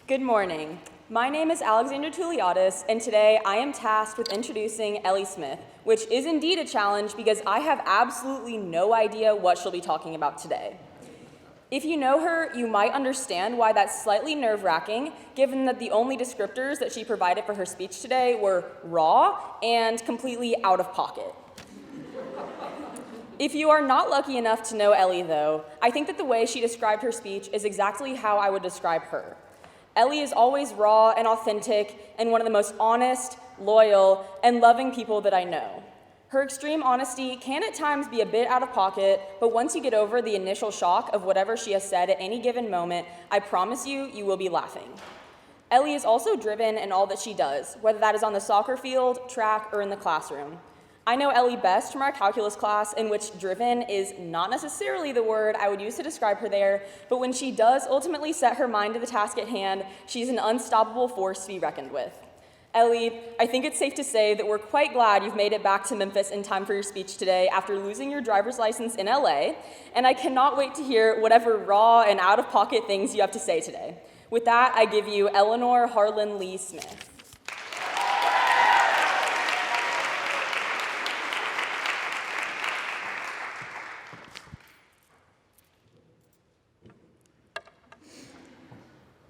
Good morning. My name is Alexander Touliadis, and today I am tasked with introducing Ellie Smith, which is indeed a challenge because I have absolutely no idea what she'll be talking about today. If you know her, you might understand why that's slightly nerve-wracking, given that the only descriptors that she provided for her speech today were raw and completely out of pocket. If you are not lucky enough to know Ellie, though, I think that the way she described her speech is exactly how I would describe her. Ellie is always raw and authentic and one of the most honest, loyal, and loving people that I know. Her extreme honesty can at times be a bit out of pocket, but once you get over the initial shock of whatever she has said at any given moment, I promise you, you will be laughing. Ellie is also driven in all that she does, whether that is on the soccer field, track, or in the classroom. I know Ellie best from our calculus class, in which driven is not necessarily the word I would use to describe her there, but when she does ultimately set her mind to the task at hand, she's an unstoppable force to be reckoned with. Ellie, I think it's safe to say that we're quite glad you've made it back to Memphis in time for your speech today after losing your driver's license in LA, and I cannot wait to hear whatever raw and out-of-pocket things you have to say today. With that, I give you Eleanor Harlan Lee Smith.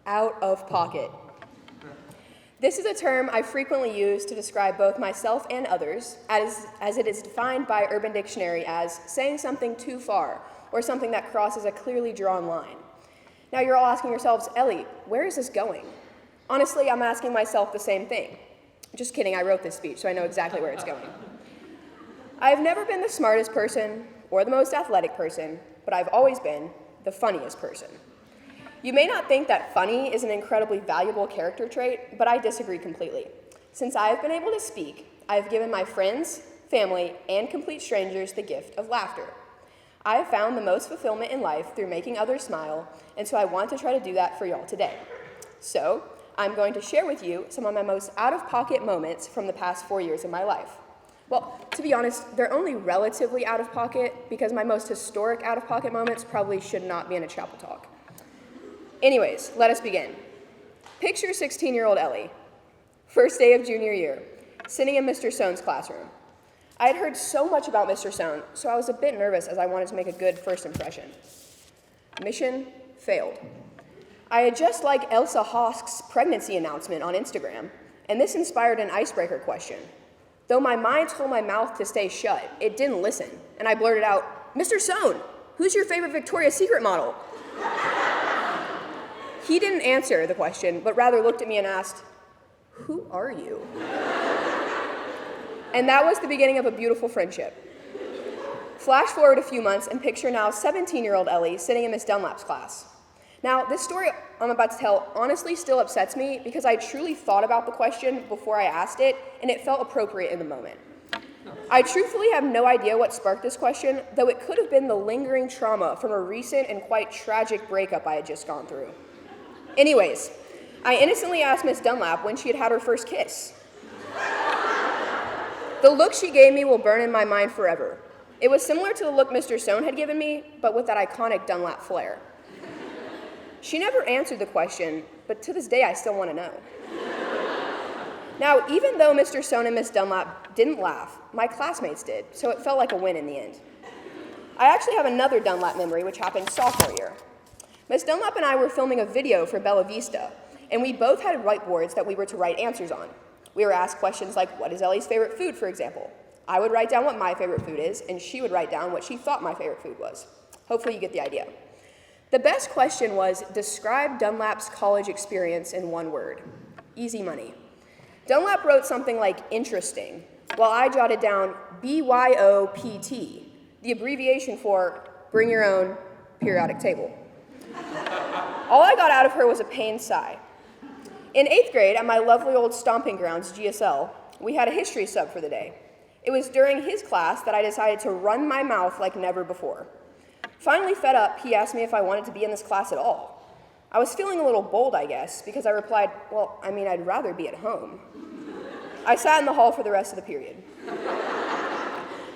Out of pocket. This is a term I frequently use to describe both myself and others, as it is defined by Urban Dictionary as saying something too far, or something that crosses a clearly drawn line. Now you're all asking yourselves, Ellie, where is this going? Honestly, I'm asking myself the same thing. Just kidding, I wrote this speech, so I know exactly where it's going. I've never been the smartest person, or the most athletic person, but I've always been the funniest person. You may not think that funny is an incredibly valuable character trait, but I disagree completely. Since I have been able to speak, I have given my friends, family, and complete strangers the gift of laughter. I have found the most fulfillment in life through making others smile, and so I want to try to do that for y'all today. So, I'm going to share with you some of my most out-of-pocket moments from the past 4 years of my life. Well, to be honest, they're only relatively out of pocket because my most historic out-of-pocket moments probably should not be in a chapel talk. Anyways, let us begin. Picture 16-year-old Ellie, first day of junior year, sitting in Mr. Sohn's classroom. I had heard so much about Mr. Sohn, so I was a bit nervous as I wanted to make a good first impression. Mission failed. I had just liked Elsa Hosk's pregnancy announcement on Instagram, and this inspired an icebreaker question. Though my mind told my mouth to stay shut, it didn't listen, and I blurted out, "Mr. Sohn, who's your favorite Victoria's Secret model?" He didn't answer the question, but rather looked at me and asked, "Who are you?" And that was the beginning of a beautiful friendship. Flash forward a few months and picture now 17-year-old Ellie sitting in Miss Dunlap's class. Now, this story I'm about to tell honestly still upsets me because I truly thought about the question before I asked it, and it felt appropriate in the moment. I truthfully have no idea what sparked this question, though it could have been the lingering trauma from a recent and quite tragic breakup I had just gone through. Anyways, I innocently asked Miss Dunlap when she had had her first kiss. The look she gave me will burn in my mind forever. It was similar to the look Mr. Sohn had given me, but with that iconic Dunlap flair. She never answered the question, but to this day I still want to know. Now, even though Mr. Sohn and Miss Dunlap didn't laugh, my classmates did, so it felt like a win in the end. I actually have another Dunlap memory which happened sophomore year. Miss Dunlap and I were filming a video for Bella Vista, and we both had whiteboards that we were to write answers on. We were asked questions like, what is Ellie's favorite food, for example? I would write down what my favorite food is, and she would write down what she thought my favorite food was. Hopefully you get the idea. The best question was, describe Dunlap's college experience in one word. Easy money. Dunlap wrote something like interesting, while I jotted down BYOPT, the abbreviation for bring your own periodic table. All I got out of her was a pained sigh. In 8th grade, at my lovely old stomping grounds, GSL, we had a history sub for the day. It was during his class that I decided to run my mouth like never before. Finally fed up, he asked me if I wanted to be in this class at all. I was feeling a little bold, I guess, because I replied, well, I'd rather be at home. I sat in the hall for the rest of the period.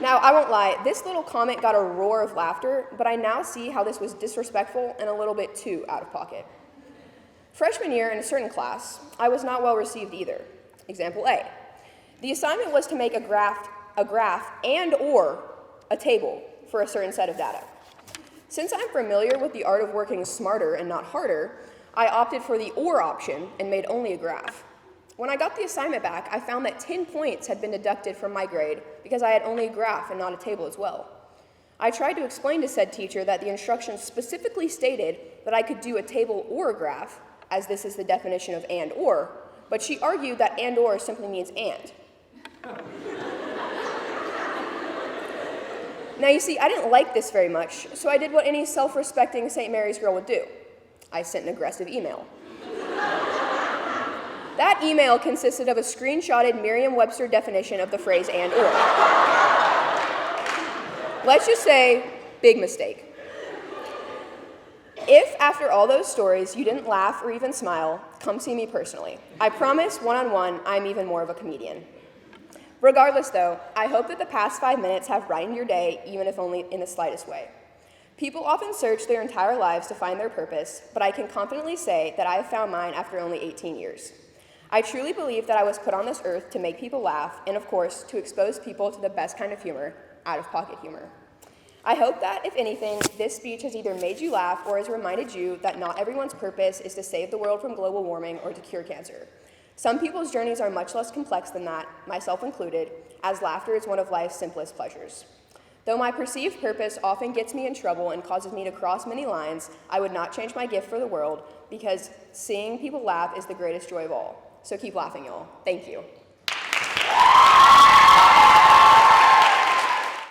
Now, I won't lie, this little comment got a roar of laughter, but I now see how this was disrespectful and a little bit too out of pocket. Freshman year in a certain class, I was not well received either. Example A. The assignment was to make a graph and or a table for a certain set of data. Since I'm familiar with the art of working smarter and not harder, I opted for the or option and made only a graph. When I got the assignment back, I found that 10 points had been deducted from my grade because I had only a graph and not a table as well. I tried to explain to said teacher that the instructions specifically stated that I could do a table or a graph, as this is the definition of and or, but she argued that and or simply means and. Now you see, I didn't like this very much, so I did what any self-respecting St. Mary's girl would do. I sent an aggressive email. That email consisted of a screenshotted Merriam-Webster definition of the phrase and or. Let's just say, big mistake. If, after all those stories, you didn't laugh or even smile, come see me personally. I promise, one-on-one, I'm even more of a comedian. Regardless, though, I hope that the past 5 minutes have brightened your day, even if only in the slightest way. People often search their entire lives to find their purpose, but I can confidently say that I have found mine after only 18 years. I truly believe that I was put on this earth to make people laugh, and of course, to expose people to the best kind of humor, out-of-pocket humor. I hope that, if anything, this speech has either made you laugh or has reminded you that not everyone's purpose is to save the world from global warming or to cure cancer. Some people's journeys are much less complex than that, myself included, as laughter is one of life's simplest pleasures. Though my perceived purpose often gets me in trouble and causes me to cross many lines, I would not change my gift for the world because seeing people laugh is the greatest joy of all. So keep laughing, y'all. Thank you.